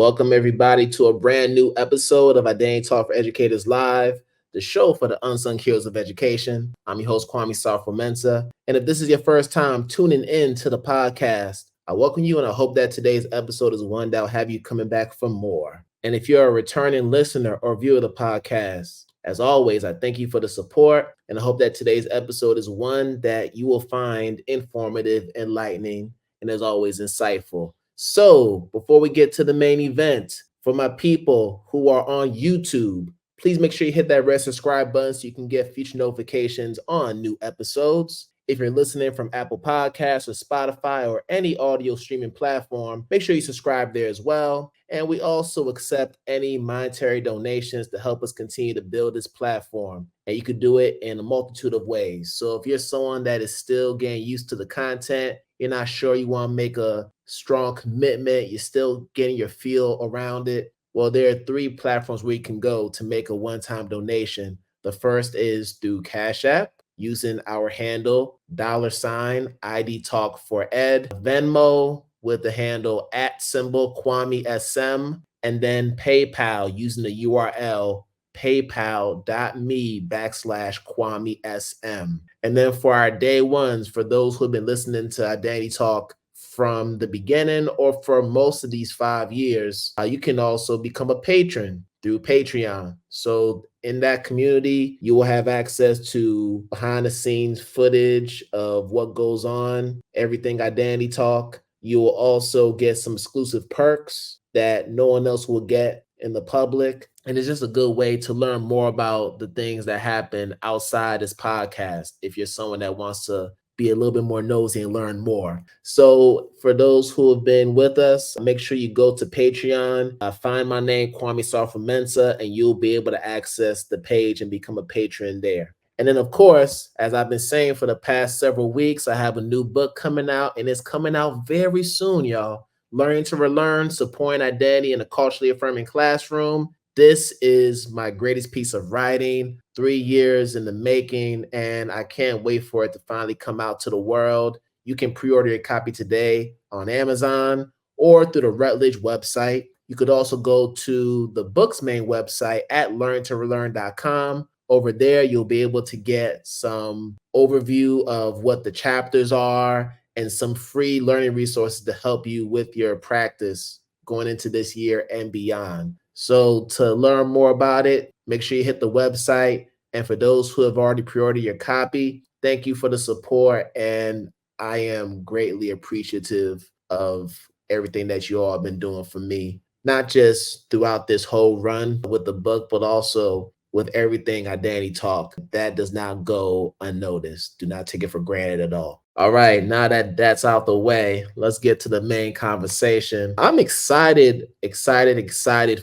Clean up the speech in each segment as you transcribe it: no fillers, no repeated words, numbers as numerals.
Welcome everybody to a brand new episode of Identity Talk for Educators Live, the show for the unsung heroes of education. I'm your host, Kwame Sarfo-Mensah. And if this is your first time tuning in to the podcast, I welcome you and I hope that today's episode is one that will have you coming back for more. And if you're a returning listener or viewer of the podcast, as always, I thank you for the support and I hope that today's episode is one that you will find informative, enlightening, and as always, insightful. So before we get to the main event, for my people who are on YouTube, please make sure you hit that red subscribe button so you can get future notifications on new episodes. If you're listening from Apple Podcasts or Spotify or any audio streaming platform, make sure you subscribe there as well. And we also accept any monetary donations to help us continue to build this platform. And you could do it in a multitude of ways. So if you're someone that is still getting used to the content, you're not sure you want to make a strong commitment, you're still getting your feel around it, well, there are 3 platforms where you can go to make a one-time donation. The first is through Cash App, using our handle, $IDTALK4ED, Venmo with the handle @Kwame SM, and then PayPal using the URL paypal.me/KwameSM. And then for our day ones, for those who have been listening to Identity Talk from the beginning or for most of these 5 years, you can also become a patron through Patreon. So in that community, you will have access to behind the scenes footage of what goes on, everything Identity Talk. You will also get some exclusive perks that no one else will get in the public. And it's just a good way to learn more about the things that happen outside this podcast if you're someone that wants to be a little bit more nosy and learn more. So for those who have been with us, make sure you go to Patreon, find my name, Kwame Sarfo-Mensah, and you'll be able to access the page and become a patron there. And then, of course, as I've been saying for the past several weeks, I have a new book coming out, and it's coming out very soon, y'all. Learning to Relearn, Supporting Identity in a Culturally Affirming Classroom. This is my greatest piece of writing, 3 years in the making, and I can't wait for it to finally come out to the world. You can pre-order your copy today on Amazon or through the Routledge website. You could also go to the book's main website at learntorelearn.com. Over there, you'll be able to get some overview of what the chapters are and some free learning resources to help you with your practice going into this year and beyond. So to learn more about it, make sure you hit the website. And for those who have already pre-ordered your copy, thank you for the support. And I am greatly appreciative of everything that you all have been doing for me, not just throughout this whole run with the book, but also with everything Identity Talk. That does not go unnoticed. Do not take it for granted at all. All right, now that that's out the way, let's get to the main conversation. I'm excited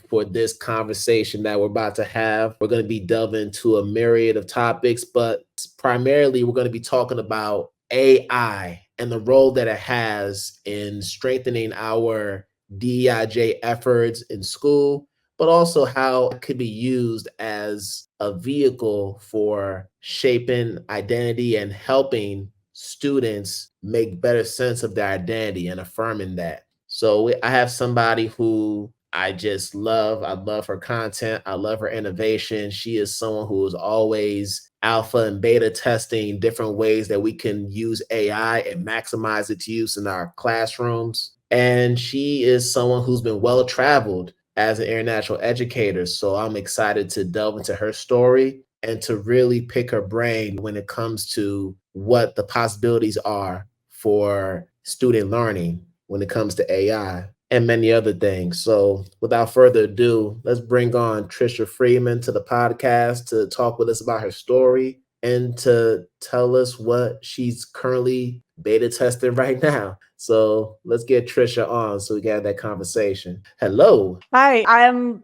for this conversation that we're about to have. We're going to be delving into a myriad of topics, but primarily we're going to be talking about AI and the role that it has in strengthening our DEIJ efforts in school, but also how it could be used as a vehicle for shaping identity and helping students make better sense of their identity and affirming that. So I have somebody who I just love. I love her content. I love her innovation. She is someone who is always alpha and beta testing different ways that we can use AI and maximize its use in our classrooms. And she is someone who's been well-traveled as an international educator. So I'm excited to delve into her story and to really pick her brain when it comes to what the possibilities are for student learning when it comes to AI and many other things. So without further ado, let's bring on Tricia Friedman to the podcast to talk with us about her story and to tell us what she's currently beta testing right now. So let's get Tricia on so we can have that conversation. Hello. Hi, I'm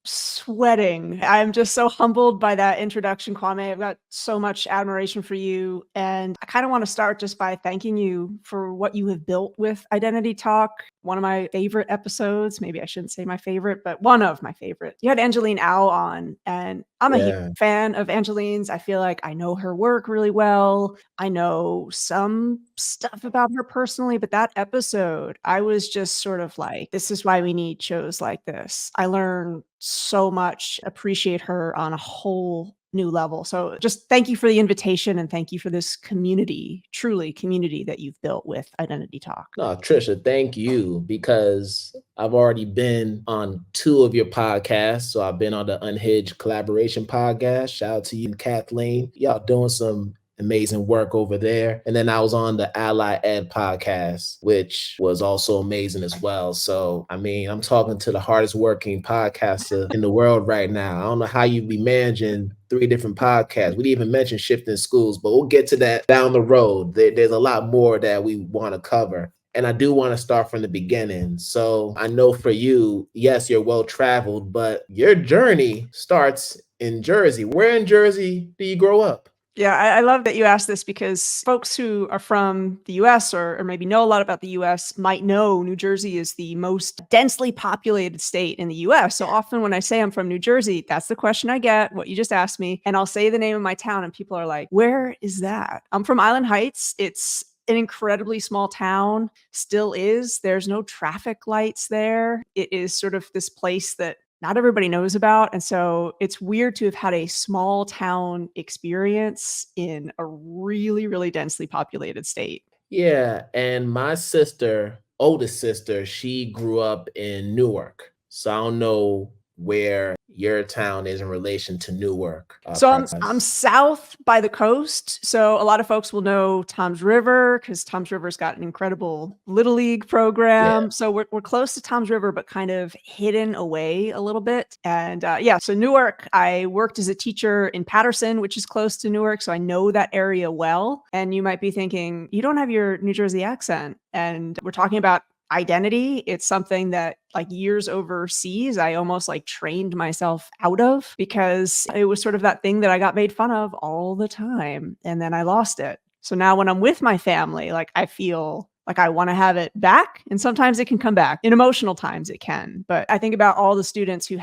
sweating. I'm just so humbled by that introduction, Kwame. I've got so much admiration for you. And I kind of want to start just by thanking you for what you have built with Identity Talk. One of my favorite episodes, maybe I shouldn't say my favorite, but one of my favorite. You had Angeline Au on, and I'm a huge fan of Angeline's. I feel like I know her work really well. I know some stuff about her personally, but that episode, I was just sort of like, this is why we need shows like this. I learned so much, appreciate her on a whole new level. So just thank you for the invitation and thank you for this community, truly community that you've built with Identity Talk. No, Tricia, thank you because I've already been on 2 of your podcasts. So I've been on the Unhinged Collaboration podcast. Shout out to you and Kathleen. Y'all doing some amazing work over there. And then I was on the Ally Ed podcast, which was also amazing as well. So, I mean, I'm talking to the hardest working podcaster in the world right now. I don't know how you be managing 3 different podcasts. We didn't even mention shifting schools, but we'll get to that down the road. There's a lot more that we want to cover. And I do want to start from the beginning. So I know for you, yes, you're well traveled, but your journey starts in Jersey. Where in Jersey do you grow up? Yeah, I love that you asked this because folks who are from the US or maybe know a lot about the US might know New Jersey is the most densely populated state in the US. So often when I say I'm from New Jersey, that's the question I get, what you just asked me. And I'll say the name of my town and people are like, where is that? I'm from Island Heights. It's an incredibly small town, still is. There's no traffic lights there. It is sort of this place that not everybody knows about. And so it's weird to have had a small town experience in a really, really densely populated state. Yeah, and my sister, oldest sister, she grew up in Newark. So I don't know where your town is in relation to Newark. So I'm south by the coast. So a lot of folks will know Tom's River because Tom's River's got an incredible Little League program. Yeah. So we're close to Tom's River, but kind of hidden away a little bit. And yeah, so Newark, I worked as a teacher in Paterson, which is close to Newark. So I know that area well. And you might be thinking, you don't have your New Jersey accent. And we're talking about identity. It's something that like years overseas, I almost like trained myself out of because it was sort of that thing that I got made fun of all the time. And then I lost it. So now when I'm with my family, like I feel like I want to have it back. And sometimes it can come back. In emotional times, it can. But I think about all the students who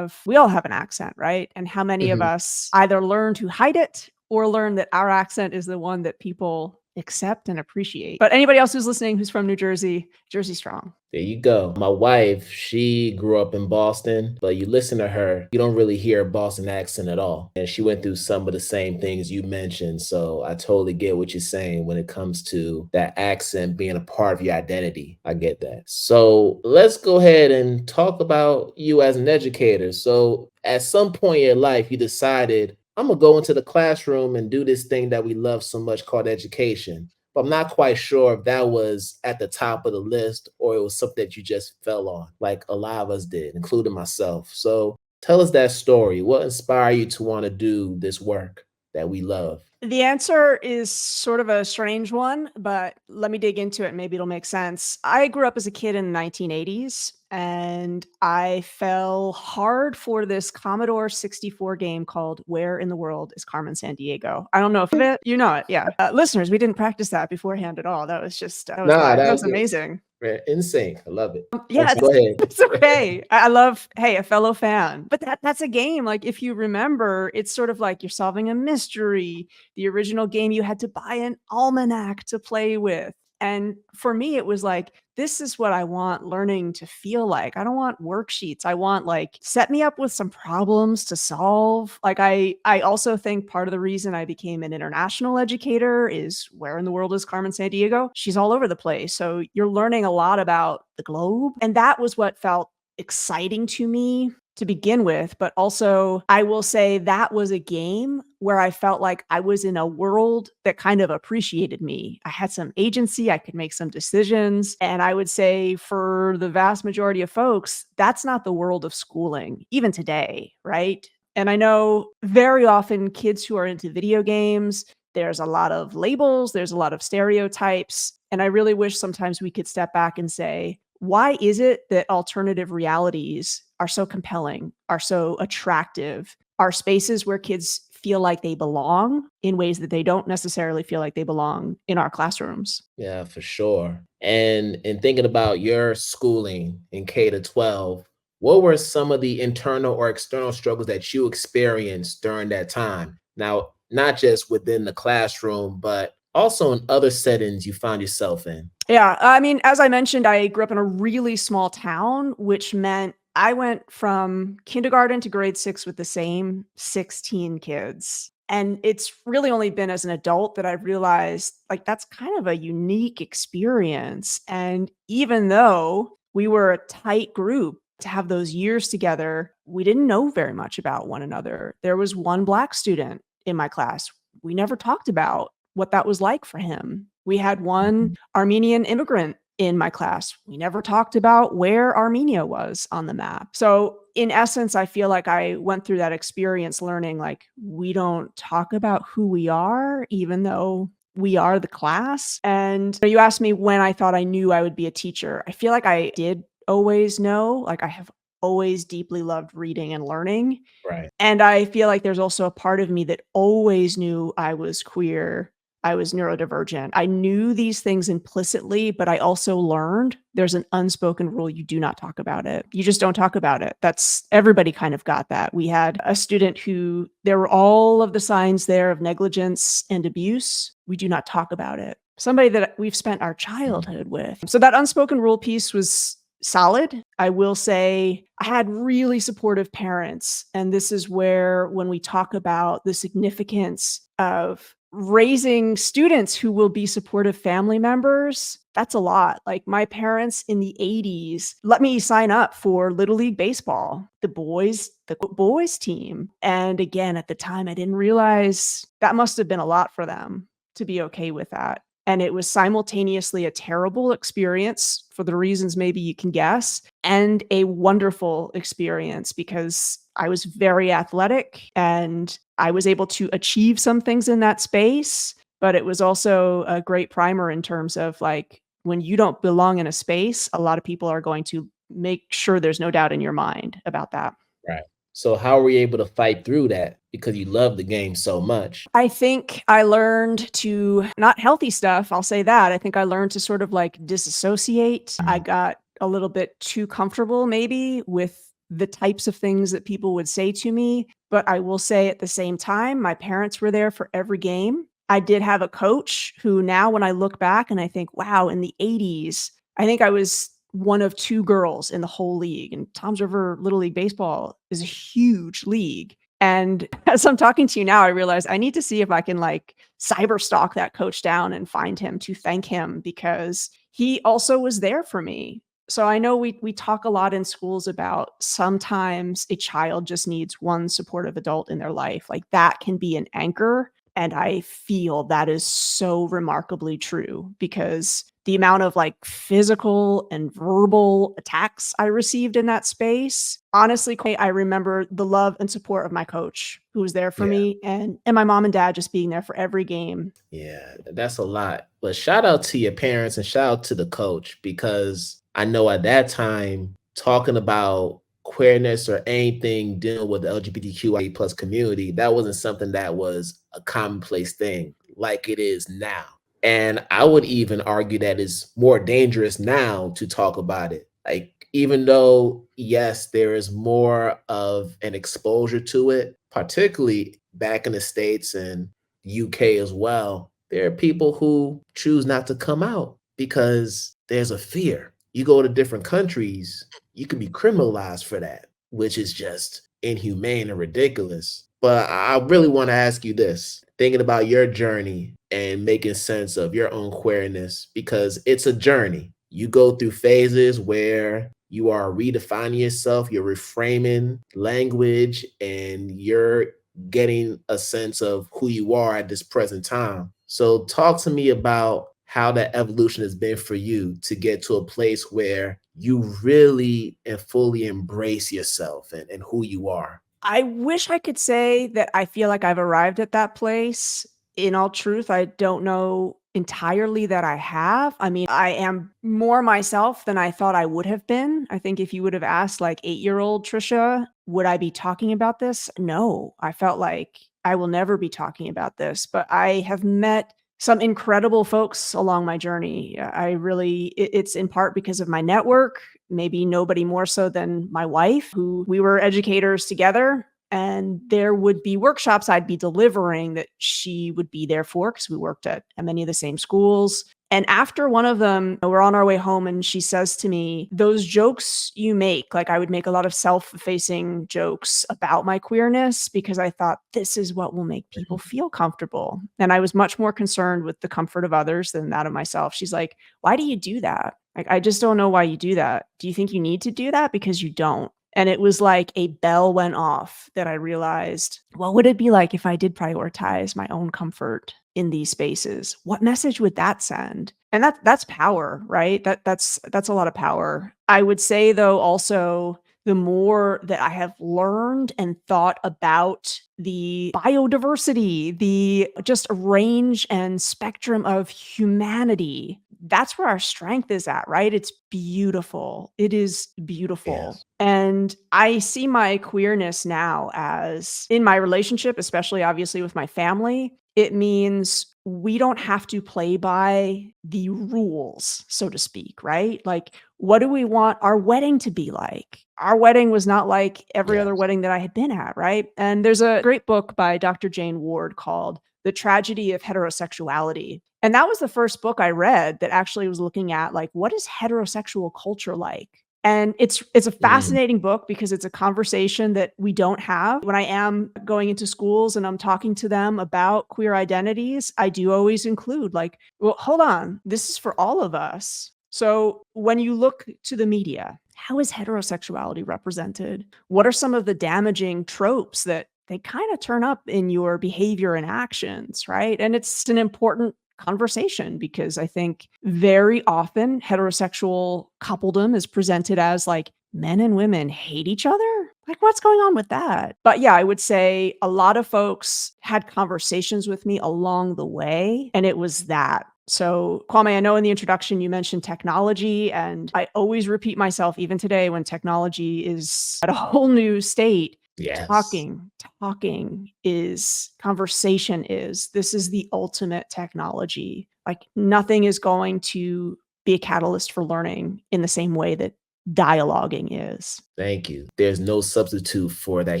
we all have an accent, right? And how many of us either learn to hide it or learn that our accent is the one that people accept and appreciate. But anybody else who's listening who's from New Jersey, Jersey strong. There you go. My wife, she grew up in Boston, but you listen to her, you don't really hear a Boston accent at all. And she went through some of the same things you mentioned. So I totally get what you're saying when it comes to that accent being a part of your identity. I get that. So let's go ahead and talk about you as an educator. So at some point in your life, you decided, I'm going to go into the classroom and do this thing that we love so much called education. But I'm not quite sure if that was at the top of the list or it was something that you just fell on, like a lot of us did, including myself. So tell us that story. What inspired you to want to do this work that we love? The answer is sort of a strange one, but let me dig into it. Maybe it'll make sense. I grew up as a kid in the 1980s and I fell hard for this Commodore 64 game called Where in the World is Carmen Sandiego? I don't know if you know it. Yeah. Listeners, we didn't practice that beforehand at all. That was just, that was amazing. In sync. I love it. Yeah, go ahead. It's okay. I love, hey, a fellow fan. But that's a game. Like if you remember, it's sort of like you're solving a mystery. The original game, you had to buy an almanac to play with. And for me, it was like, this is what I want learning to feel like. I don't want worksheets. I want like, set me up with some problems to solve. Like I also think part of the reason I became an international educator is where in the world is Carmen Sandiego? She's all over the place. So you're learning a lot about the globe. And that was what felt exciting to me to begin with. But also, I will say that was a game where I felt like I was in a world that kind of appreciated me. I had some agency, I could make some decisions. And I would say for the vast majority of folks, that's not the world of schooling, even today, right? And I know very often kids who are into video games, there's a lot of labels, there's a lot of stereotypes. And I really wish sometimes we could step back and say, why is it that alternative realities are so compelling, are so attractive, are spaces where kids feel like they belong in ways that they don't necessarily feel like they belong in our classrooms? Yeah, for sure. And in thinking about your schooling in K to 12, what were some of the internal or external struggles that you experienced during that time? Now, not just within the classroom, but also in other settings you find yourself in? Yeah, I mean, as I mentioned, I grew up in a really small town, which meant I went from kindergarten to grade 6 with the same 16 kids. And it's really only been as an adult that I've realized, like, that's kind of a unique experience. And even though we were a tight group to have those years together, we didn't know very much about one another. There was one Black student in my class. We never talked about what that was like for him. We had one Mhm. Armenian immigrant in my class. We never talked about where Armenia was on the map. So, in essence, I feel like I went through that experience learning like we don't talk about who we are, even though we are the class. And you asked me when I thought I knew I would be a teacher. I feel like I did always know, like I have always deeply loved reading and learning. Right. And I feel like there's also a part of me that always knew I was queer, I was neurodivergent. I knew these things implicitly, but I also learned there's an unspoken rule: you do not talk about it. You just don't talk about it. That's everybody kind of got that. We had a student who there were all of the signs there of negligence and abuse. We do not talk about it. Somebody that we've spent our Mhm. childhood with. So that unspoken rule piece was solid. I will say I had really supportive parents. And this is where, when we talk about the significance of raising students who will be supportive family members, that's a lot. Like my parents in the 80s let me sign up for Little League Baseball, the boys team. And again, at the time, I didn't realize that must have been a lot for them to be okay with that. And it was simultaneously a terrible experience for the reasons maybe you can guess, and a wonderful experience because I was very athletic and I was able to achieve some things in that space. But it was also a great primer in terms of like, when you don't belong in a space, a lot of people are going to make sure there's no doubt in your mind about that. Right. So how were you able to fight through that because you love the game so much? I think I learned to not healthy stuff, I'll say that. I think I learned to sort of like disassociate. I Mm. got a little bit too comfortable maybe with the types of things that people would say to me. But I will say at the same time, my parents were there for every game. I did have a coach who now, when I look back and I think, wow, in the 80s, I think I was one of two girls in the whole league. And Tom's River Little League Baseball is a huge league. And as I'm talking to you now, I realize I need to see if I can like cyber stalk that coach down and find him to thank him because he also was there for me. So I know we talk a lot in schools about sometimes a child just needs one supportive adult in their life. Like that can be an anchor. And I feel that is so remarkably true because the amount of like physical and verbal attacks I received in that space, honestly, I remember the love and support of my coach who was there for Yeah. me, and my mom and dad just being there for every game. Yeah, that's a lot. But shout out to your parents and shout out to the coach because I know at that time talking about queerness or anything dealing with the LGBTQIA plus community, that wasn't something that was a commonplace thing like it is now. And I would even argue that it's more dangerous now to talk about it. Like, even though, yes, there is more of an exposure to it, particularly back in the States and UK as well, there are people who choose not to come out because there's a fear. You go to different countries, you can be criminalized for that, which is just inhumane and ridiculous. But I really want to ask you this, thinking about your journey and making sense of your own queerness, because it's a journey. You go through phases where you are redefining yourself, you're reframing language, and you're getting a sense of who you are at this present time. So, talk to me about how that evolution has been for you to get to a place where you really and fully embrace yourself and who you are. I wish I could say that I feel like I've arrived at that place. In all truth, I don't know entirely that I have. I mean, I am more myself than I thought I would have been. I think if you would have asked like 8-year-old Trisha, would I be talking about this? No, I felt like I will never be talking about this, but I have met some incredible folks along my journey. I really, it's in part because of my network, maybe nobody more so than my wife, who we were educators together. And and there would be workshops I'd be delivering that she would be there for because we worked at many of the same schools. And after one of them, we're on our way home and she says to me, those jokes you make, like I would make a lot of self-facing jokes about my queerness because I thought this is what will make people feel comfortable. And I was much more concerned with the comfort of others than that of myself. She's like, why do you do that? Like, I just don't know why you do that. Do you think you need to do that? Because you don't. And it was like a bell went off that I realized, what would it be like if I did prioritize my own comfort in these spaces? What message would that send? And that's power, right? That's a lot of power. I would say though also the more that I have learned and thought about the biodiversity, the just range and spectrum of humanity, that's where our strength is at, right? It's beautiful. It is beautiful. Yes. And I see my queerness now as in my relationship, especially obviously with my family, it means we don't have to play by the rules, so to speak, right? Like, what do we want our wedding to be like? Our wedding was not like every other Yes. wedding that I had been at, right? And there's a great book by Dr. Jane Ward called The Tragedy of Heterosexuality. And that was the first book I read that actually was looking at like, what is heterosexual culture like? And it's a fascinating book because it's a conversation that we don't have. When I am going into schools and I'm talking to them about queer identities, I do always include like, well, hold on, this is for all of us. So when you look to the media, how is heterosexuality represented? What are some of the damaging tropes that they kind of turn up in your behavior and actions, right? And it's an important conversation because I think very often heterosexual coupledom is presented as like men and women hate each other. Like, what's going on with that? But yeah, I would say a lot of folks had conversations with me along the way, and it was that. So, Kwame, I know in the introduction you mentioned technology, and I always repeat myself, even today when technology is at a whole new state. Yes. Talking is conversation is. This is the ultimate technology. Like, nothing is going to be a catalyst for learning in the same way that dialoguing is. Thank you. There's no substitute for that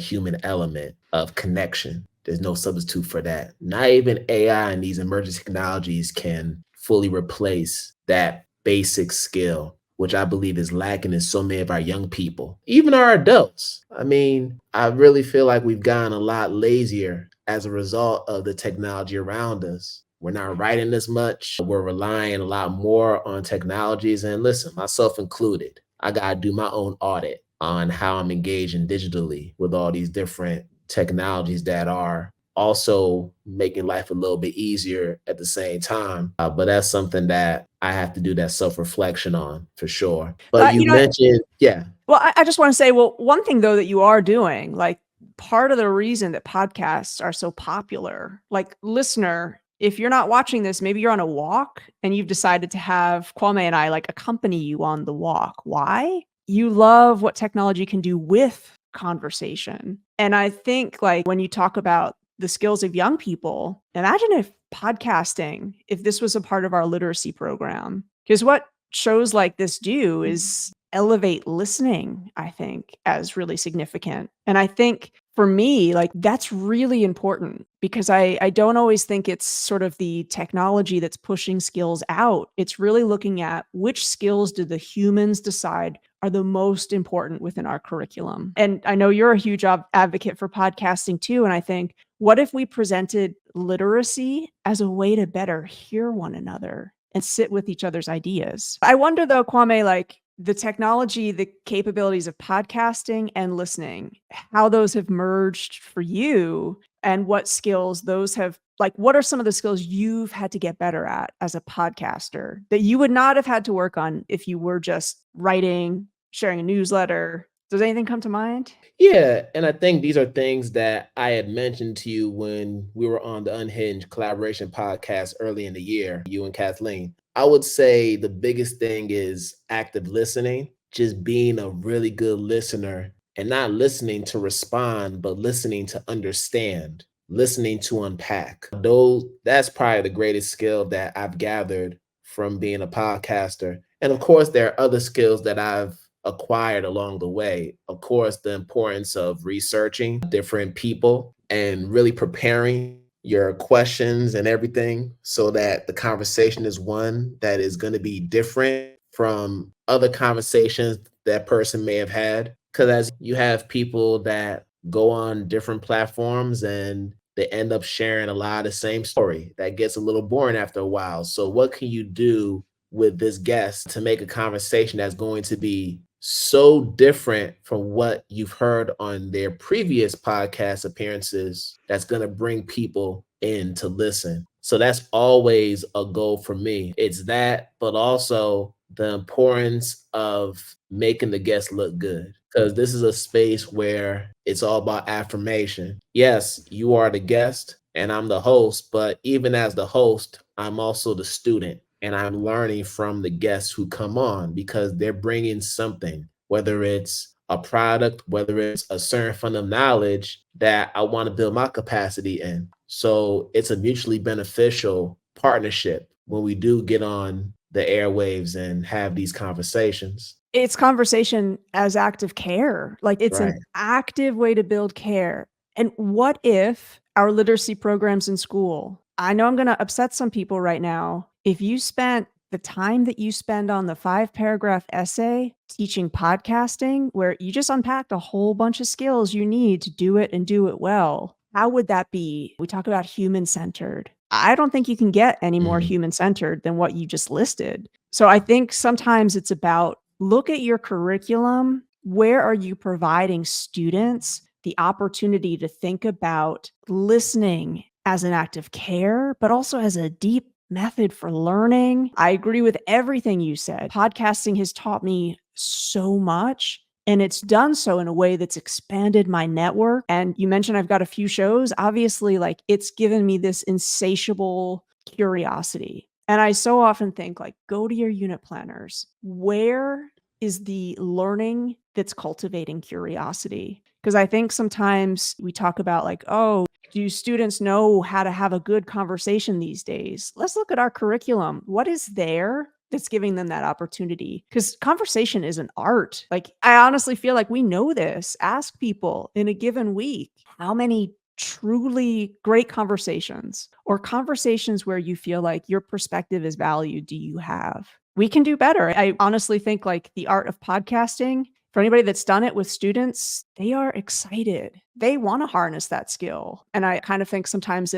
human element of connection. There's no substitute for that. Not even AI and these emerging technologies can fully replace that basic skill, which I believe is lacking in so many of our young people, even our adults. I mean, I really feel like we've gotten a lot lazier as a result of the technology around us. We're not writing as much. We're relying a lot more on technologies. And listen, myself included, I got to do my own audit on how I'm engaging digitally with all these different technologies that are also making life a little bit easier at the same time. But that's something that I have to do that self-reflection on for sure. But you You know, mentioned, yeah, well, I just want to say, well, one thing though that you are doing, like part of the reason that podcasts are so popular, like listener, if you're not watching this, maybe you're on a walk and you've decided to have Kwame and I like accompany you on the walk. Why? You love what technology can do with conversation. And I think like when you talk about the skills of young people, imagine if podcasting, if this was a part of our literacy program, because what shows like this do is elevate listening, I think, as really significant. And I think for me, like that's really important because I don't always think it's sort of the technology that's pushing skills out. It's really looking at which skills do the humans decide are the most important within our curriculum. And I know you're a huge advocate for podcasting too. And I think, what if we presented literacy as a way to better hear one another and sit with each other's ideas? I wonder though, Kwame, like the technology, the capabilities of podcasting and listening, how those have merged for you and what skills those have, like, what are some of the skills you've had to get better at as a podcaster that you would not have had to work on if you were just writing, sharing a newsletter? Does anything come to mind? yeah. And I think these are things that I had mentioned to you when we were on the Unhinged collaboration podcast early in the year, you and Kathleen. I would say the biggest thing is active listening, just being a really good listener and not listening to respond, but listening to understand, listening to unpack. Though that's probably the greatest skill that I've gathered from being a podcaster. And of course, there are other skills that I've acquired along the way. Of course, the importance of researching different people and really preparing your questions and everything so that the conversation is one that is going to be different from other conversations that person may have had. Because as you have people that go on different platforms and they end up sharing a lot of the same story that gets a little boring after a while. So, what can you do with this guest to make a conversation that's going to be so different from what you've heard on their previous podcast appearances that's going to bring people in to listen? So that's always a goal for me. It's that, but also the importance of making the guest look good. Because this is a space where it's all about affirmation. Yes, you are the guest and I'm the host, but even as the host, I'm also the student and I'm learning from the guests who come on because they're bringing something, whether it's a product, whether it's a certain fund of knowledge that I want to build my capacity in. So it's a mutually beneficial partnership when we do get on the airwaves and have these conversations. It's conversation as active care. Like, it's an Right. active way to build care. And what if our literacy programs in school, I know I'm going to upset some people right now. If you spent the time that you spend on the 5-paragraph essay teaching podcasting, where you just unpacked a whole bunch of skills you need to do it and do it well, how would that be? We talk about human-centered. I don't think you can get any more Mhm. human-centered than what you just listed. So I think sometimes it's about look at your curriculum. Where are you providing students the opportunity to think about listening as an act of care, but also as a deep method for learning? I agree with everything you said. Podcasting has taught me so much. And it's done so in a way that's expanded my network. And you mentioned I've got a few shows. Obviously, like, it's given me this insatiable curiosity. And I so often think, like, go to your unit planners. Where is the learning that's cultivating curiosity? Because I think sometimes we talk about, like, oh, do students know how to have a good conversation these days? Let's look at our curriculum. What is there that's giving them that opportunity? Because conversation is an art. Like, I honestly feel like we know this. Ask people in a given week, how many truly great conversations or conversations where you feel like your perspective is valued do you have? We can do better. I honestly think, like, the art of podcasting, for anybody that's done it with students, they are excited. They want to harness that skill. And I kind of think sometimes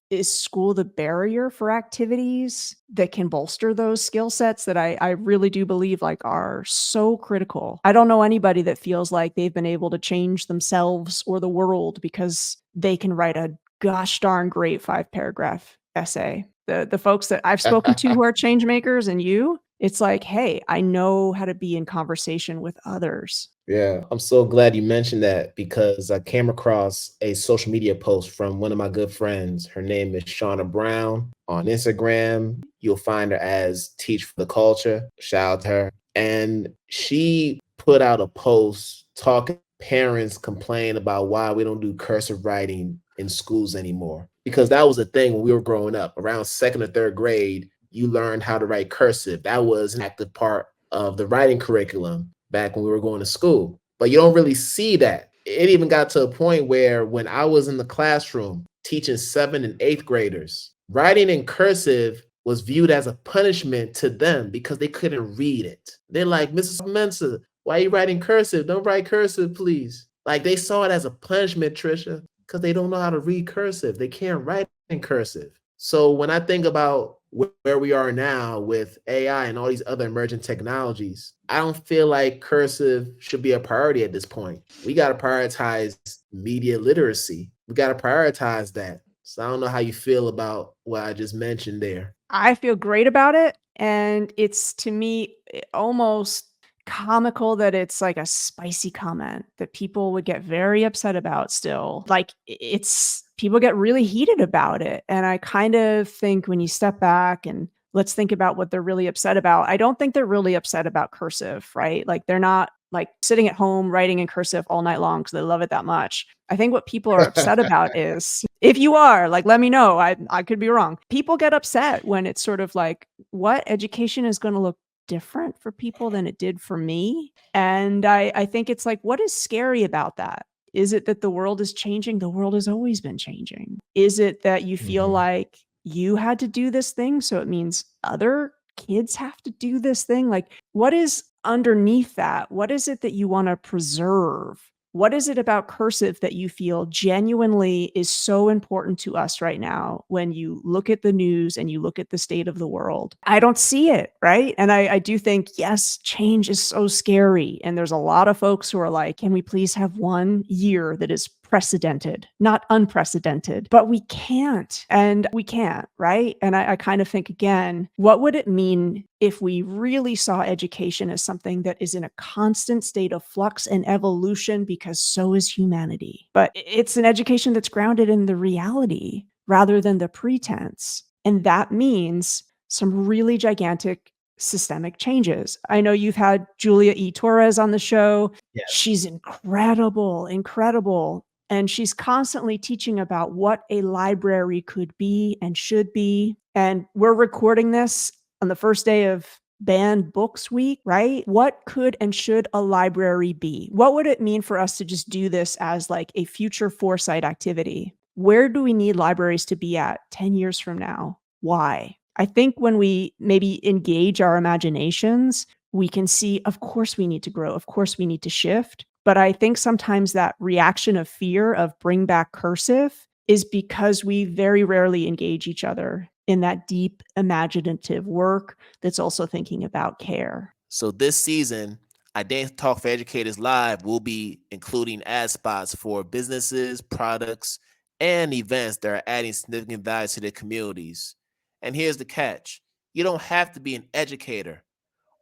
is school the barrier for activities that can bolster those skill sets that I really do believe, like, are so critical. I don't know anybody that feels like they've been able to change themselves or the world because they can write a gosh darn great 5-paragraph essay. The folks that I've spoken to who are change makers and you, it's like, hey, I know how to be in conversation with others. Yeah, I'm so glad you mentioned that because I came across a social media post from one of my good friends. Her name is Shauna Brown on Instagram. You'll find her as Teach for the Culture. Shout out to her. And she put out a post talking parents complain about why we don't do cursive writing in schools anymore. Because that was a thing when we were growing up. Around second or third grade, you learned how to write cursive. That was an active part of the writing curriculum back when we were going to school. But you don't really see that. It even got to a point where when I was in the classroom teaching 7th and 8th graders, writing in cursive was viewed as a punishment to them because they couldn't read it. They're like, Mrs. Mensah, why are you writing cursive? Don't write cursive, please. Like, they saw it as a punishment, Tricia, because they don't know how to read cursive. They can't write in cursive. So when I think about where we are now with AI and all these other emerging technologies, I don't feel like cursive should be a priority at this point. We got to prioritize media literacy. We got to prioritize that. So I don't know how you feel about what I just mentioned there. I feel great about it. And it's, to me, almost comical that it's like a spicy comment that people would get very upset about still. Like, it's people get really heated about it. And I kind of think when you step back and let's think about what they're really upset about, I don't think they're really upset about cursive, right? Like, they're not like sitting at home writing in cursive all night long because they love it that much. I think what people are upset about is, if you are, like, let me know. I could be wrong. People get upset when it's sort of like, what education is going to look different for people than it did for me. And I think it's like, what is scary about that? Is it that the world is changing? The world has always been changing. Is it that you feel Mhm. like you had to do this thing, so it means other kids have to do this thing? Like, what is underneath that? What is it that you want to preserve? What is it about cursive that you feel genuinely is so important to us right now when you look at the news and you look at the state of the world? I don't see it, right? And I do think, yes, change is so scary. And there's a lot of folks who are like, can we please have 1 year that is precedented, not unprecedented? But we can't, and we can't, right? And I kind of think, again, what would it mean if we really saw education as something that is in a constant state of flux and evolution, because so is humanity. But it's an education that's grounded in the reality rather than the pretense. And that means some really gigantic systemic changes. I know you've had Julia E. Torres on the show. Yes. She's incredible, incredible. And she's constantly teaching about what a library could be and should be. And we're recording this on the first day of Banned Books Week, right? What could and should a library be? What would it mean for us to just do this as like a future foresight activity? Where do we need libraries to be at 10 years from now? Why? I think when we maybe engage our imaginations, we can see, of course, we need to grow. Of course, we need to shift. But I think sometimes that reaction of fear of bring back cursive is because we very rarely engage each other in that deep imaginative work that's also thinking about care. So this season, Identity Talk for Educators Live will be including ad spots for businesses, products, and events that are adding significant value to their communities. And here's the catch. You don't have to be an educator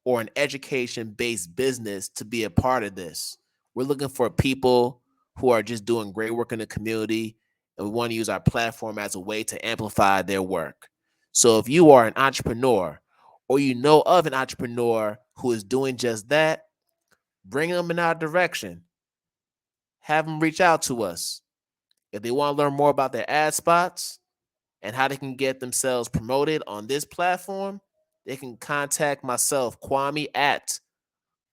or an education-based business to be a part of this. We're looking for people who are just doing great work in the community, and we want to use our platform as a way to amplify their work. So if you are an entrepreneur or you know of an entrepreneur who is doing just that, bring them in our direction. Have them reach out to us. If they want to learn more about their ad spots and how they can get themselves promoted on this platform, they can contact myself, Kwame at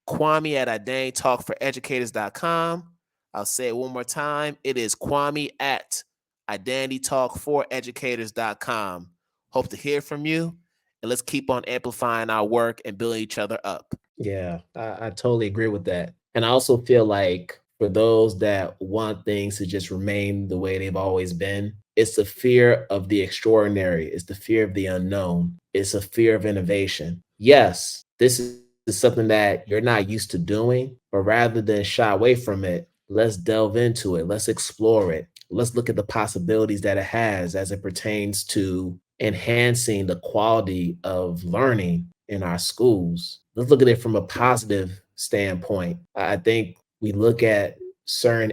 identitytalkforeducators.com. I'll say it one more time. It is Kwame at identitytalkforeducators.com. Hope to hear from you, and let's keep on amplifying our work and building each other up. Yeah, I totally agree with that. And I also feel like for those that want things to just remain the way they've always been, it's the fear of the extraordinary. It's the fear of the unknown. It's a fear of innovation. Yes, this is something that you're not used to doing, but rather than shy away from it, let's delve into it. Let's explore it. Let's look at the possibilities that it has as it pertains to enhancing the quality of learning in our schools. Let's look at it from a positive standpoint. I think we look at certain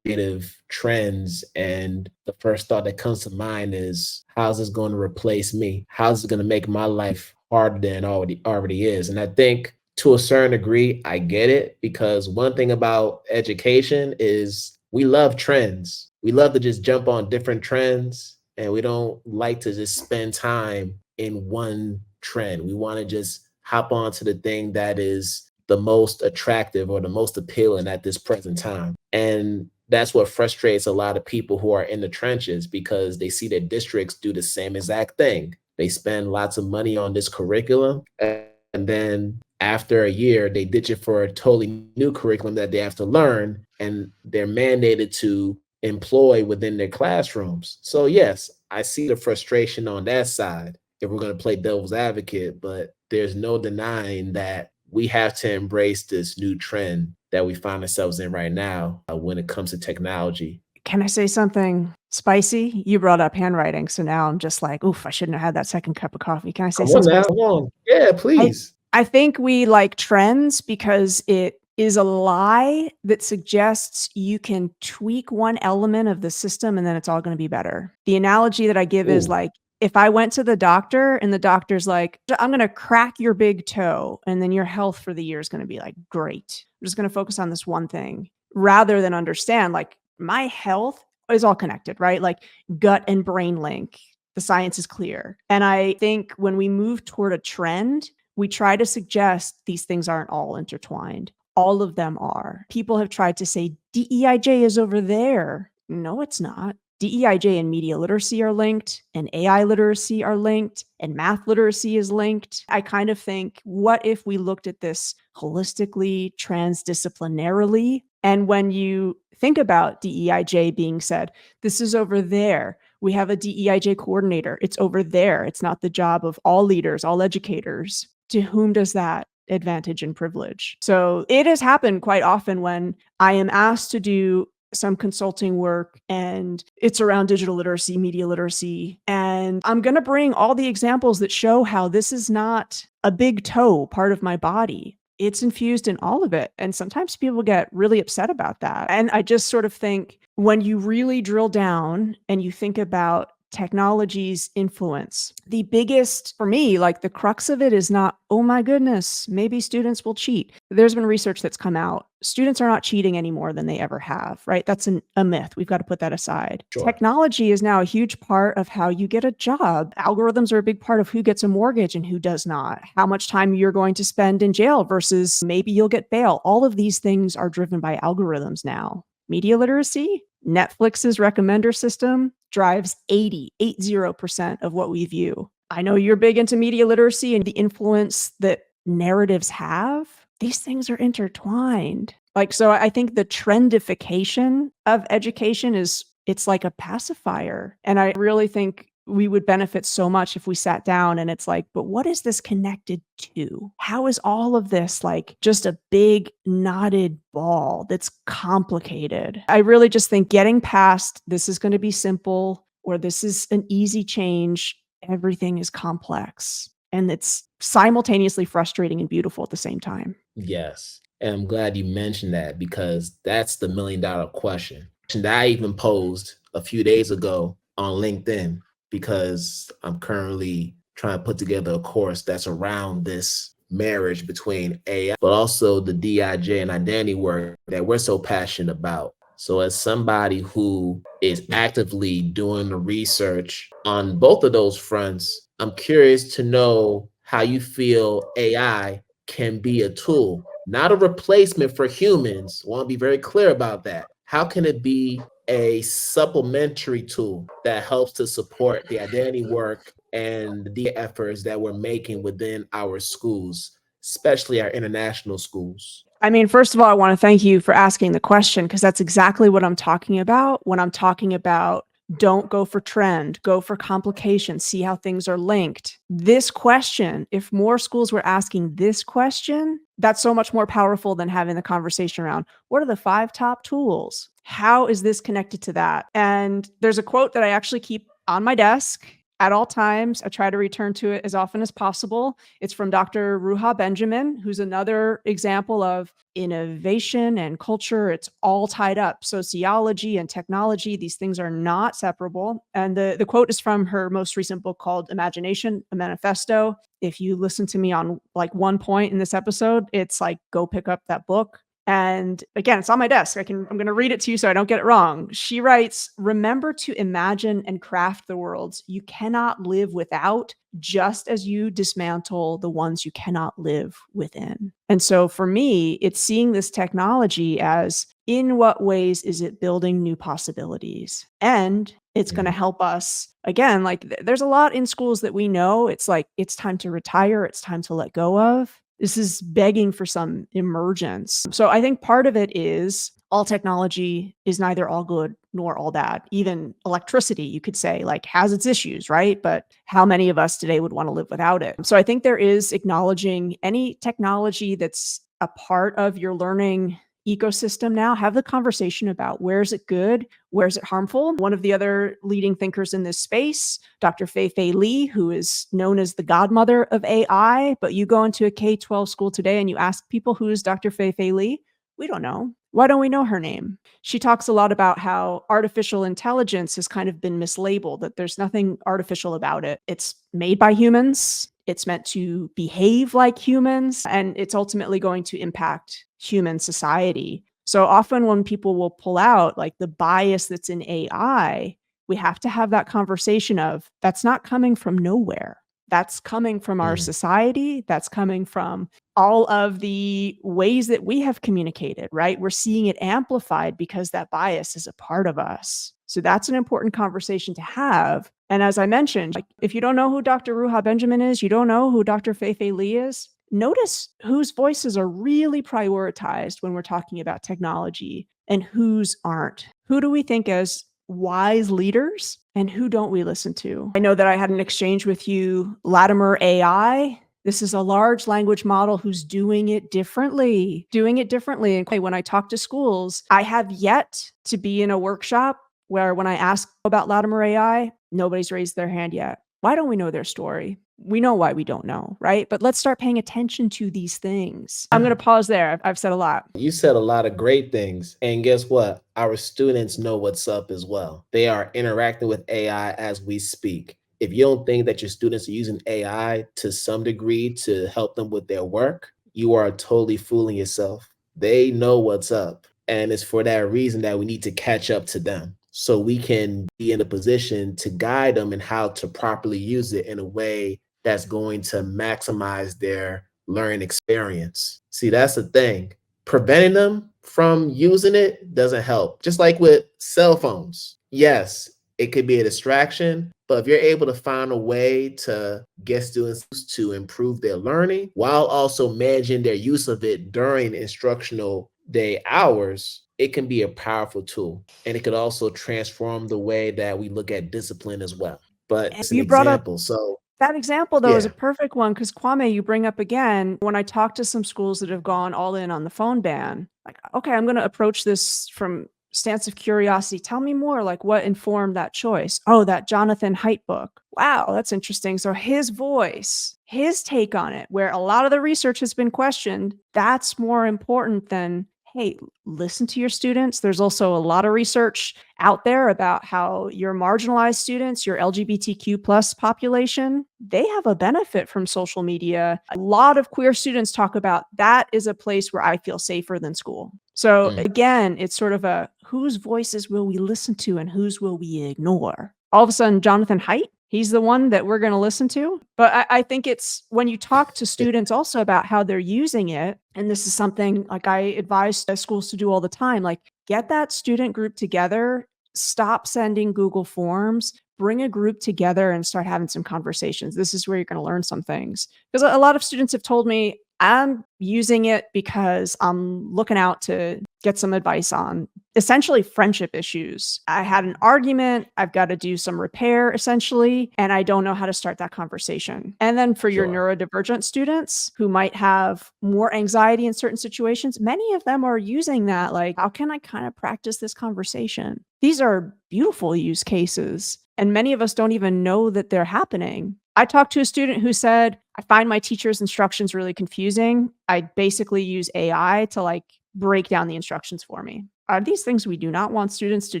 innovative trends, and the first thought that comes to mind is, how's this going to replace me? How's it going to make my life harder than it already is? And I think to a certain degree, I get it, because one thing about education is we love trends. We love to just jump on different trends, and we don't like to just spend time in one trend. We want to just hop onto the thing that is the most attractive or the most appealing at this present time. And that's what frustrates a lot of people who are in the trenches, because they see their districts do the same exact thing. They spend lots of money on this curriculum, and then after a year, they ditch it for a totally new curriculum that they have to learn, and they're mandated to employ within their classrooms. So yes, I see the frustration on that side if we're going to play devil's advocate, but there's no denying that we have to embrace this new trend that we find ourselves in right now when it comes to technology. Can I say something spicy? You brought up handwriting, so now I'm just like, oof, I shouldn't have had that second cup of coffee. Can I say Come on something now, spicy? come on. Yeah, I please. I think we like trends because it is a lie that suggests you can tweak one element of the system and then it's all going to be better. The analogy that I give is Ooh. like, if I went to the doctor and the doctor's like, I'm going to crack your big toe, and then your health for the year is going to be like, great. I'm just going to focus on this one thing rather than understand like my health is all connected, right? Like gut and brain link. The science is clear. And I think when we move toward a trend, we try to suggest these things aren't all intertwined. All of them are. People have tried to say DEIJ is over there. No, it's not. DEIJ and media literacy are linked, and AI literacy are linked, and math literacy is linked. I kind of think, what if we looked at this holistically, transdisciplinarily? And when you think about DEIJ being said, this is over there. We have a DEIJ coordinator. It's over there. It's not the job of all leaders, all educators. To whom does that advantage and privilege? So it has happened quite often when I am asked to do some consulting work and it's around digital literacy, media literacy. And I'm going to bring all the examples that show how this is not a big toe part of my body. It's infused in all of it. And sometimes people get really upset about that. And I just sort of think when you really drill down and you think about technology's influence, the biggest, for me, like the crux of it is not, oh my goodness, maybe students will cheat. There's been research that's come out. Students are not cheating any more than they ever have, right? That's a myth. We've got to put that aside. Sure. Technology is now a huge part of how you get a job. Algorithms are a big part of who gets a mortgage and who does not. How much time you're going to spend in jail versus maybe you'll get bail. All of these things are driven by algorithms now. Media literacy, Netflix's recommender system drives 80% of what we view. I know you're big into media literacy and the influence that narratives have. These things are intertwined. So I think the trendification of education it's like a pacifier. And I really think we would benefit so much if we sat down and it's like, but what is this connected to? How is all of this like just a big knotted ball that's complicated? I really just think getting past this is going to be simple or this is an easy change. Everything is complex and it's simultaneously frustrating and beautiful at the same time. Yes. And I'm glad you mentioned that because that's the $1 million question that I even posed a few days ago on LinkedIn, because I'm currently trying to put together a course that's around this marriage between AI, but also the DIJ and identity work that we're so passionate about. So as somebody who is actively doing the research on both of those fronts, I'm curious to know how you feel AI can be a tool, not a replacement for humans. I want to be very clear about that. How can it be a supplementary tool that helps to support the identity work and the efforts that we're making within our schools, especially our international schools? I mean, first of all, I want to thank you for asking the question because that's exactly what I'm talking about when I'm talking about don't go for trend, go for complication, see how things are linked. This question, if more schools were asking this question, that's so much more powerful than having the conversation around what are the 5 top tools? How is this connected to that? And there's a quote that I actually keep on my desk at all times. I try to return to it as often as possible. It's from Dr. Ruha Benjamin, who's another example of innovation and culture. It's all tied up. Sociology and technology, these things are not separable. And the quote is from her most recent book called Imagination, a Manifesto. If you listen to me on like one point in this episode, it's like, go pick up that book. And again, it's on my desk. I'm going to read it to you so I don't get it wrong. She writes, remember to imagine and craft the worlds you cannot live without, just as you dismantle the ones you cannot live within. And so for me, it's seeing this technology as in what ways is it building new possibilities? And it's going to help us. Again, like there's a lot in schools that we know it's like, it's time to retire. It's time to let go of. This is begging for some emergence. So I think part of it is all technology is neither all good nor all bad. Even electricity, you could say, like has its issues, right? But how many of us today would want to live without it? So I think there is acknowledging any technology that's a part of your learning ecosystem now, have the conversation about where is it good, where is it harmful. One of the other leading thinkers in this space, Dr. Fei-Fei Li, who is known as the godmother of AI, but you go into a K-12 school today and you ask people who is Dr. Fei-Fei Li, we don't know. Why don't we know her name? She talks a lot about how artificial intelligence has kind of been mislabeled, that there's nothing artificial about it. It's made by humans. It's meant to behave like humans, and it's ultimately going to impact human society. So often when people will pull out like the bias that's in AI, we have to have that conversation of that's not coming from nowhere. That's coming from our Mm. society. That's coming from all of the ways that we have communicated, right? We're seeing it amplified because that bias is a part of us. So that's an important conversation to have. And as I mentioned, like, if you don't know who Dr. Ruha Benjamin is, you don't know who Dr. Feifei Lee is, notice whose voices are really prioritized when we're talking about technology and whose aren't. Who do we think as wise leaders and who don't we listen to? I know that I had an exchange with you, Latimer AI. This is a large language model who's doing it differently. And when I talk to schools, I have yet to be in a workshop where when I ask about Latimer AI, nobody's raised their hand yet. Why don't we know their story? We know why we don't know, right? But let's start paying attention to these things. I'm going to pause there. I've said a lot. You said a lot of great things. And guess what? Our students know what's up as well. They are interacting with AI as we speak. If you don't think that your students are using AI to some degree to help them with their work, you are totally fooling yourself. They know what's up. And it's for that reason that we need to catch up to them so we can be in a position to guide them in how to properly use it in a way that's going to maximize their learning experience. See, that's the thing. Preventing them from using it doesn't help. Just like with cell phones. Yes, it could be a distraction, but if you're able to find a way to get students to improve their learning while also managing their use of it during instructional day hours, it can be a powerful tool. And it could also transform the way that we look at discipline as well. But And it's an you brought up example. So, that example, though, is a yeah. perfect one because Kwame, you bring up again, when I talk to some schools that have gone all in on the phone ban, like, okay, I'm going to approach this from stance of curiosity. Tell me more, like what informed that choice? Oh, that Jonathan Haidt book. Wow, that's interesting. So his voice, his take on it, where a lot of the research has been questioned, that's more important than, hey, listen to your students. There's also a lot of research out there about how your marginalized students, your LGBTQ plus population, they have a benefit from social media. A lot of queer students talk about that is a place where I feel safer than school. So again, it's sort of a whose voices will we listen to and whose will we ignore? All of a sudden, Jonathan Haidt, he's the one that we're going to listen to. But I think it's when you talk to students also about how they're using it, and this is something like I advise schools to do all the time, like get that student group together, stop sending Google Forms, bring a group together and start having some conversations. This is where you're going to learn some things. Because a lot of students have told me, I'm using it because I'm looking out to get some advice on essentially friendship issues. I had an argument, I've got to do some repair essentially, and I don't know how to start that conversation. And then for your Sure. neurodivergent students who might have more anxiety in certain situations, many of them are using that like, how can I kind of practice this conversation? These are beautiful use cases, and many of us don't even know that they're happening. I talked to a student who said, I find my teacher's instructions really confusing. I basically use AI to like break down the instructions for me. Are these things we do not want students to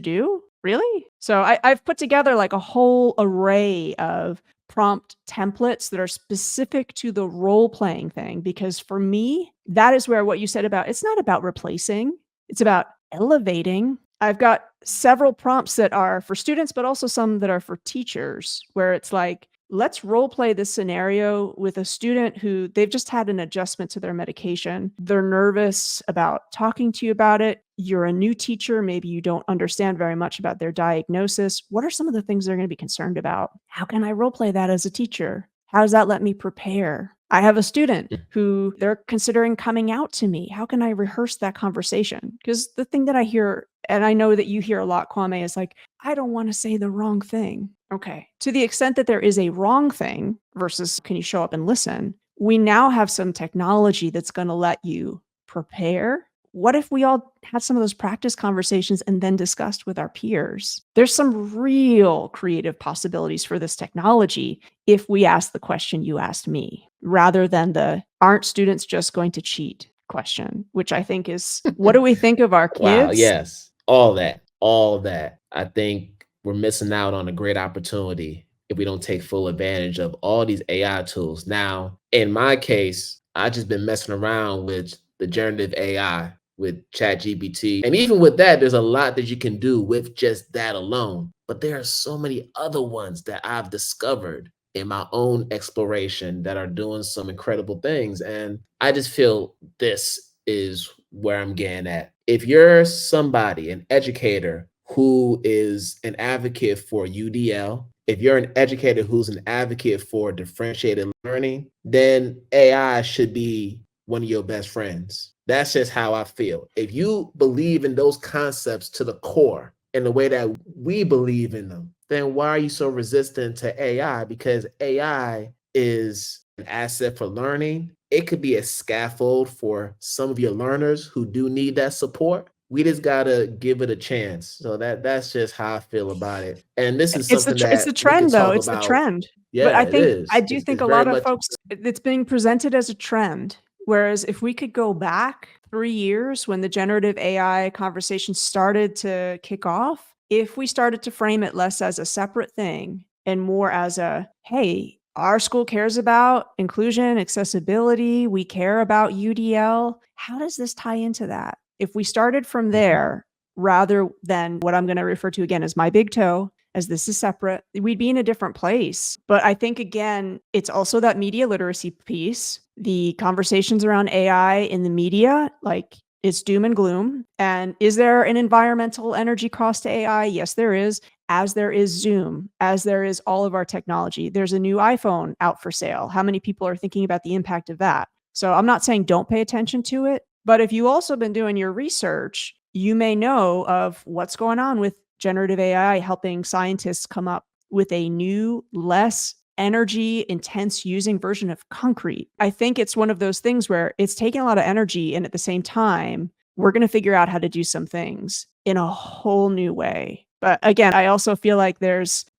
do? Really? So I've put together like a whole array of prompt templates that are specific to the role playing thing, because for me, that is where what you said about it's not about replacing, it's about elevating. I've got several prompts that are for students, but also some that are for teachers, where it's like, let's role play this scenario with a student who they've just had an adjustment to their medication. They're nervous about talking to you about it. You're a new teacher. Maybe you don't understand very much about their diagnosis. What are some of the things they're going to be concerned about? How can I role play that as a teacher? How does that let me prepare? I have a student who they're considering coming out to me. How can I rehearse that conversation? Because the thing that I hear, and I know that you hear a lot, Kwame, is like, I don't want to say the wrong thing. Okay. To the extent that there is a wrong thing versus can you show up and listen, we now have some technology that's going to let you prepare. What if we all had some of those practice conversations and then discussed with our peers? There's some real creative possibilities for this technology if we ask the question you asked me, rather than the aren't students just going to cheat question, which I think is what do we think of our Wow, kids? yes. All that, all that. I think we're missing out on a great opportunity if we don't take full advantage of all these AI tools. Now, in my case, I just been messing around with the generative AI with ChatGPT. And even with that, there's a lot that you can do with just that alone. But there are so many other ones that I've discovered in my own exploration that are doing some incredible things. And I just feel this is where I'm getting at. If you're somebody, an educator who is an advocate for UDL, if you're an educator who's an advocate for differentiated learning, then AI should be one of your best friends. That's just how I feel. If you believe in those concepts to the core in the way that we believe in them, then why are you so resistant to AI? Because AI is an asset for learning. It could be a scaffold for some of your learners who do need that support. We just gotta give it a chance. So that's just how I feel about it. And this is something It's the that we could trend though. talk It's the about. trend. But Yeah, it I is. do think It's a very lot of much. folks, it's being presented as a trend. Whereas if we could go back 3 years when the generative AI conversation started to kick off, if we started to frame it less as a separate thing and more as a, hey, our school cares about inclusion, accessibility, we care about UDL. How does this tie into that? If we started from there, rather than what I'm going to refer to again as my big toe, as this is separate, we'd be in a different place. But I think, again, it's also that media literacy piece, the conversations around AI in the media, like it's doom and gloom. And is there an environmental energy cost to AI? Yes, there is. As there is Zoom, as there is all of our technology. There's a new iPhone out for sale. How many people are thinking about the impact of that? So I'm not saying don't pay attention to it, but if you also been doing your research, you may know of what's going on with generative AI helping scientists come up with a new, less energy intense using version of concrete. I think it's one of those things where it's taking a lot of energy, and at the same time, we're going to figure out how to do some things in a whole new way. But again, I also feel like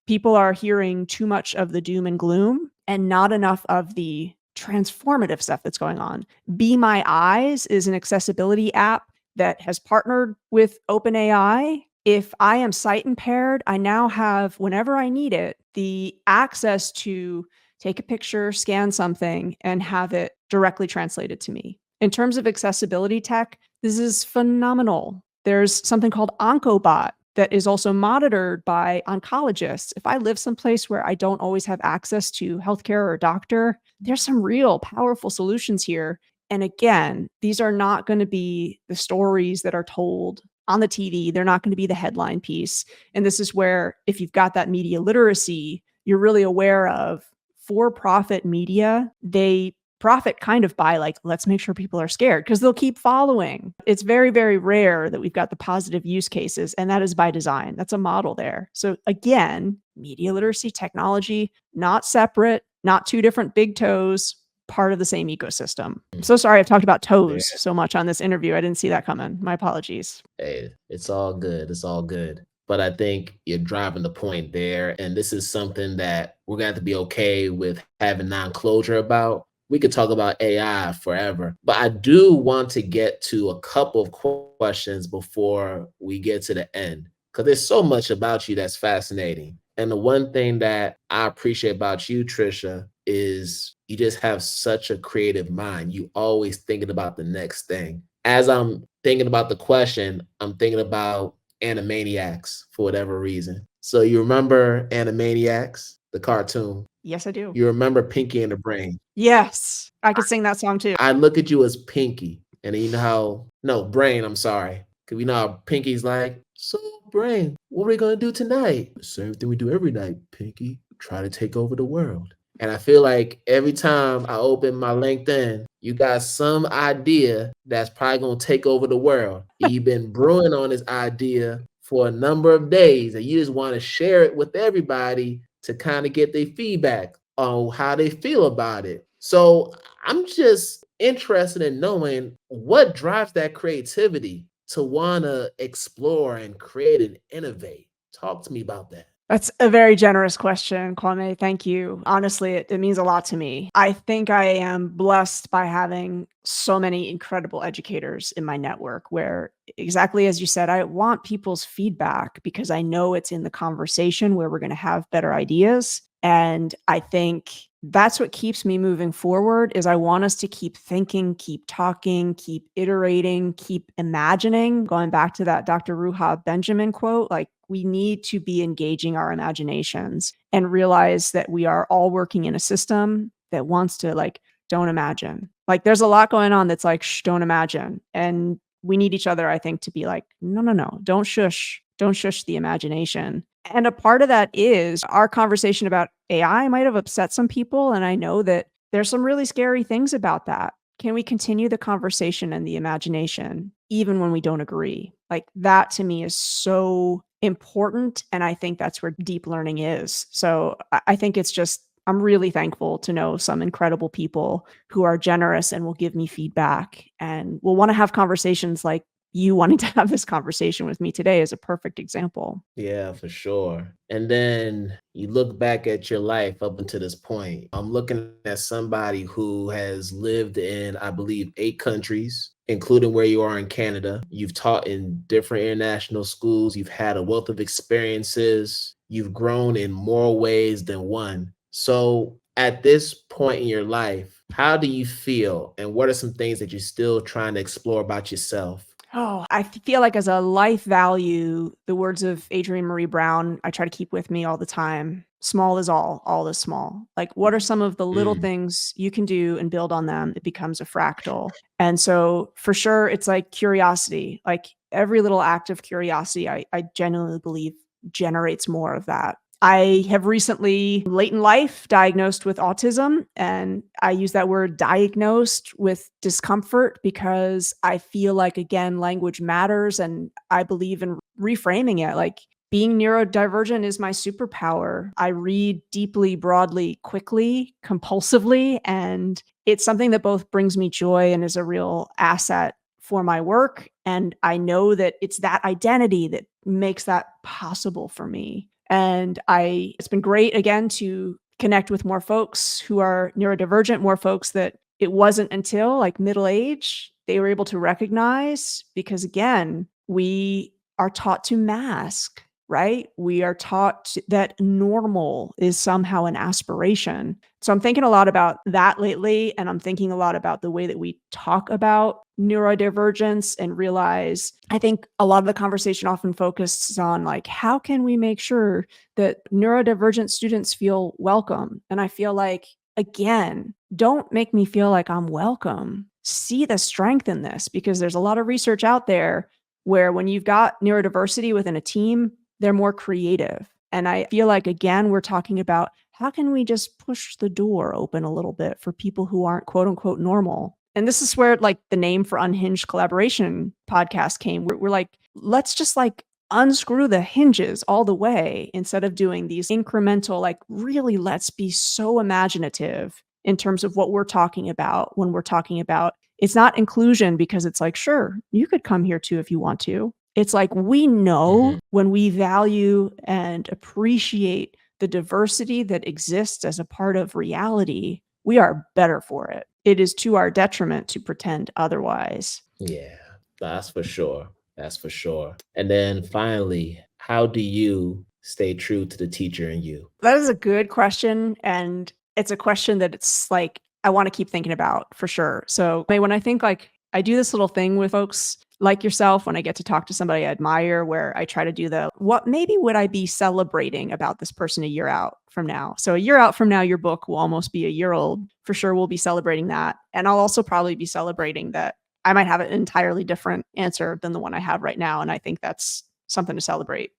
people are hearing too much of the doom and gloom and not enough of the transformative stuff that's going on. Be My Eyes is an accessibility app that has partnered with OpenAI. If I am sight impaired, I now have, whenever I need it, the access to take a picture, scan something, and have it directly translated to me. In terms of accessibility tech, this is phenomenal. There's something called OncoBot that is also monitored by oncologists. If I live someplace where I don't always have access to healthcare or a doctor, there's some real powerful solutions here. And again, these are not going to be the stories that are told on the TV. They're not going to be the headline piece. And this is where, if you've got that media literacy, you're really aware of for-profit media. They profit kind of by like, let's make sure people are scared because they'll keep following. It's very, very rare that we've got the positive use cases, and that is by design. That's a model there. So again, media literacy, technology, not separate, not two different big toes, part of the same ecosystem. I'm so sorry I've talked about toes so much on this interview. I didn't see that coming. My apologies. Hey, it's all good. It's all good. But I think you're driving the point there. And this is something that we're going to have to be okay with having non-closure about. We could talk about AI forever, but I do want to get to a couple of questions before we get to the end, because there's so much about you that's fascinating. And the one thing that I appreciate about you, Tricia, is you just have such a creative mind. You always thinking about the next thing. As I'm thinking about the question, I'm thinking about Animaniacs for whatever reason. So you remember Animaniacs, the cartoon? Yes, I do. You remember Pinky and the Brain? Yes, I could sing that song too. I look at you as Pinky, and you know how, no, Brain, I'm sorry. Because we know how Pinky's like, so Brain, what are we going to do tonight? The same thing we do every night, Pinky. Try to take over the world. And I feel like every time I open my LinkedIn, you got some idea that's probably going to take over the world. You've been brewing on this idea for a number of days, and you just want to share it with everybody to kind of get their feedback on how they feel about it. So I'm just interested in knowing what drives that creativity to want to explore and create and innovate. Talk to me about that. That's a very generous question, Kwame. Thank you. Honestly, it means a lot to me. I think I am blessed by having so many incredible educators in my network where, exactly as you said, I want people's feedback because I know it's in the conversation where we're going to have better ideas. And I think that's what keeps me moving forward is I want us to keep thinking, keep talking, keep iterating, keep imagining. Going back to that Dr. Ruha Benjamin quote, like we need to be engaging our imaginations and realize that we are all working in a system that wants to like, don't imagine. Like there's a lot going on that's like, shh, don't imagine. And we need each other, I think, to be like, no, no, no, don't shush the imagination. And a part of that is our conversation about AI might have upset some people. And I know that there's some really scary things about that. Can we continue the conversation and the imagination even when we don't agree? Like that to me is so important. And I think that's where deep learning is. So I think it's just, I'm really thankful to know some incredible people who are generous and will give me feedback and will want to have conversations like you wanting to have this conversation with me today is a perfect example. Yeah, for sure. And then you look back at your life up until this point. I'm looking at somebody who has lived in, I believe, 8 countries, including where you are in Canada. You've taught in different international schools. You've had a wealth of experiences. You've grown in more ways than one. So at this point in your life, how do you feel? And what are some things that you're still trying to explore about yourself? Oh, I feel like as a life value, the words of Adrienne Marie Brown, I try to keep with me all the time. Small is all is small. Like, what are some of the little Mm, things you can do and build on them? It becomes a fractal. And so, for sure, it's like curiosity. Like, every little act of curiosity, I genuinely believe generates more of that. I have recently, late in life, diagnosed with autism. And I use that word diagnosed with discomfort because I feel like, again, language matters. And I believe in reframing it. Like being neurodivergent is my superpower. I read deeply, broadly, quickly, compulsively. And it's something that both brings me joy and is a real asset for my work. And I know that it's that identity that makes that possible for me. And it's been great again to connect with more folks who are neurodivergent, more folks that it wasn't until like middle age they were able to recognize because again, we are taught to mask, right? We are taught that normal is somehow an aspiration. So I'm thinking a lot about that lately. And I'm thinking a lot about the way that we talk about neurodivergence and realize I think a lot of the conversation often focuses on like, how can we make sure that neurodivergent students feel welcome? And I feel like, again, don't make me feel like I'm welcome. See the strength in this because there's a lot of research out there where when you've got neurodiversity within a team, they're more creative. And I feel like, again, we're talking about how can we just push the door open a little bit for people who aren't quote unquote normal? And this is where like the name for Unhinged Collaboration podcast came. We're like, let's just like unscrew the hinges all the way instead of doing these incremental, like really let's be so imaginative in terms of what we're talking about when we're talking about it's not inclusion because it's like, sure, you could come here too if you want to. It's like we know mhm. when we value and appreciate the diversity that exists as a part of reality, we are better for it. It is to our detriment to pretend otherwise. Yeah, that's for sure. That's for sure. And then finally, how do you stay true to the teacher in you? That is a good question. And it's a question that it's like, I want to keep thinking about for sure. So when I think like I do this little thing with folks like yourself, when I get to talk to somebody I admire, where I try to do what maybe would I be celebrating about this person a year out from now? So a year out from now, your book will almost be a year old. For sure, we'll be celebrating that. And I'll also probably be celebrating that I might have an entirely different answer than the one I have right now. And I think that's something to celebrate.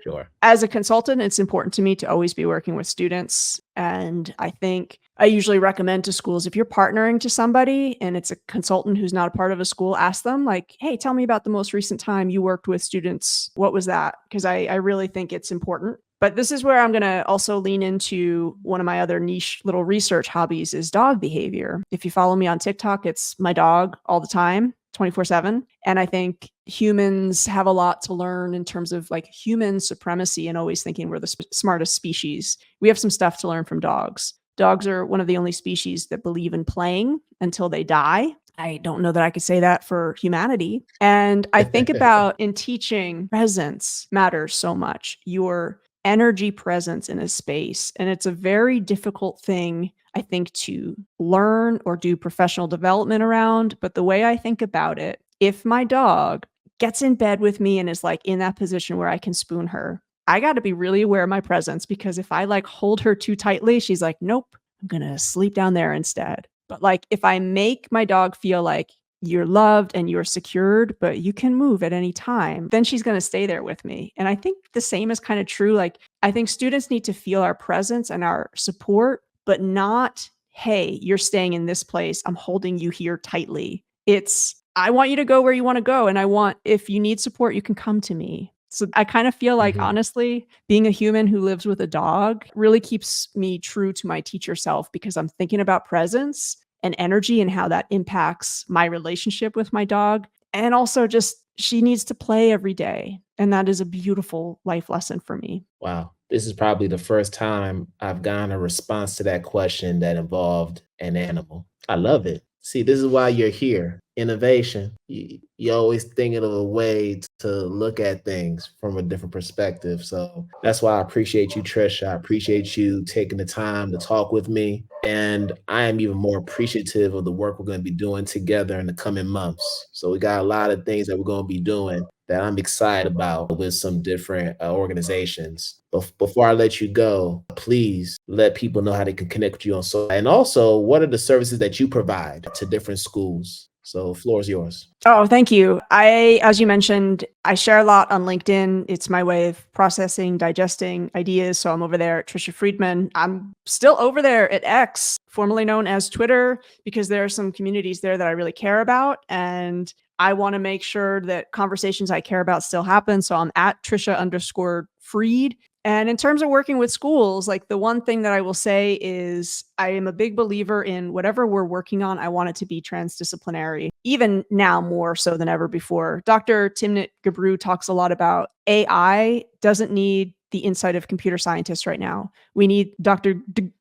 Sure. As a consultant, it's important to me to always be working with students. And I think I usually recommend to schools, if you're partnering to somebody and it's a consultant who's not a part of a school, ask them like, hey, tell me about the most recent time you worked with students. What was that? Because I really think it's important. But this is where I'm going to also lean into one of my other niche little research hobbies is dog behavior. If you follow me on TikTok, it's my dog all the time. 24/7. And I think humans have a lot to learn in terms of like human supremacy and always thinking we're the smartest species. We have some stuff to learn from dogs. Dogs are one of the only species that believe in playing until they die. I don't know that I could say that for humanity. And I think about in teaching, presence matters so much. Your energy presence in a space. And it's a very difficult thing, I think, to learn or do professional development around. But the way I think about it, if my dog gets in bed with me and is like in that position where I can spoon her, I got to be really aware of my presence, because if I like hold her too tightly, she's like, nope, I'm going to sleep down there instead. But like if I make my dog feel like you're loved and you're secured, but you can move at any time, then she's going to stay there with me. And I think the same is kind of true. Like, I think students need to feel our presence and our support, but not, hey, you're staying in this place, I'm holding you here tightly. It's, I want you to go where you want to go. And I want, if you need support, you can come to me. So I kind of feel like, honestly, being a human who lives with a dog really keeps me true to my teacher self, because I'm thinking about presence and energy and how that impacts my relationship with my dog. And also just, she needs to play every day. And that is a beautiful life lesson for me. Wow. This is probably the first time I've gotten a response to that question that involved an animal. I love it. See, this is why you're here. Innovation. You're always thinking of a way to look at things from a different perspective. So that's why I appreciate you, Tricia. I appreciate you taking the time to talk with me. And I am even more appreciative of the work we're going to be doing together in the coming months. So we got a lot of things that we're going to be doing that I'm excited about with some different organizations. But before I let you go, please let people know how they can connect with you on social. And also, what are the services that you provide to different schools? So floor is yours. Oh, thank you. As you mentioned, I share a lot on LinkedIn. It's my way of processing, digesting ideas. So I'm over there at Tricia Friedman. I'm still over there at X, formerly known as Twitter, because there are some communities there that I really care about. And I want to make sure that conversations I care about still happen. So I'm at Tricia_Fried. And in terms of working with schools, like, the one thing that I will say is I am a big believer in whatever we're working on, I want it to be transdisciplinary, even now more so than ever before. Dr. Timnit Gebru talks a lot about AI doesn't need the insight of computer scientists right now. We need, Dr.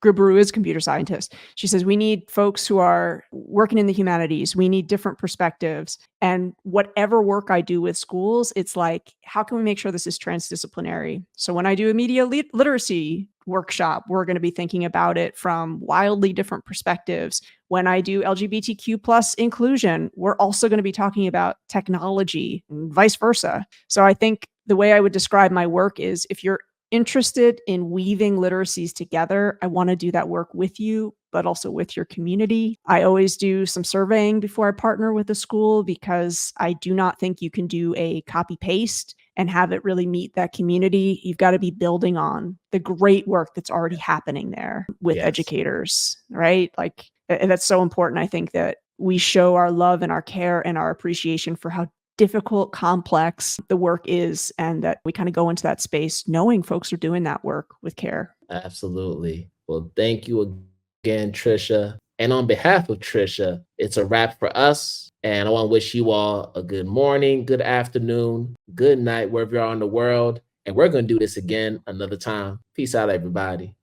Gebru is a computer scientist. She says we need folks who are working in the humanities. We need different perspectives. And whatever work I do with schools, it's like, how can we make sure this is transdisciplinary? So when I do a media literacy workshop, we're going to be thinking about it from wildly different perspectives. When I do LGBTQ plus inclusion, we're also going to be talking about technology and vice versa. So I think the way I would describe my work is, if you're interested in weaving literacies together, I want to do that work with you, but also with your community. I always do some surveying before I partner with a school, because I do not think you can do a copy paste and have it really meet that community. You've got to be building on the great work that's already happening there with educators, right? Like, that's so important. I think that we show our love and our care and our appreciation for how difficult, complex the work is, and that we kind of go into that space knowing folks are doing that work with care. Absolutely. Well, thank you again, Tricia. And on behalf of Tricia, it's a wrap for us. And I want to wish you all a good morning, good afternoon, good night, wherever you are in the world. And we're going to do this again another time. Peace out, everybody.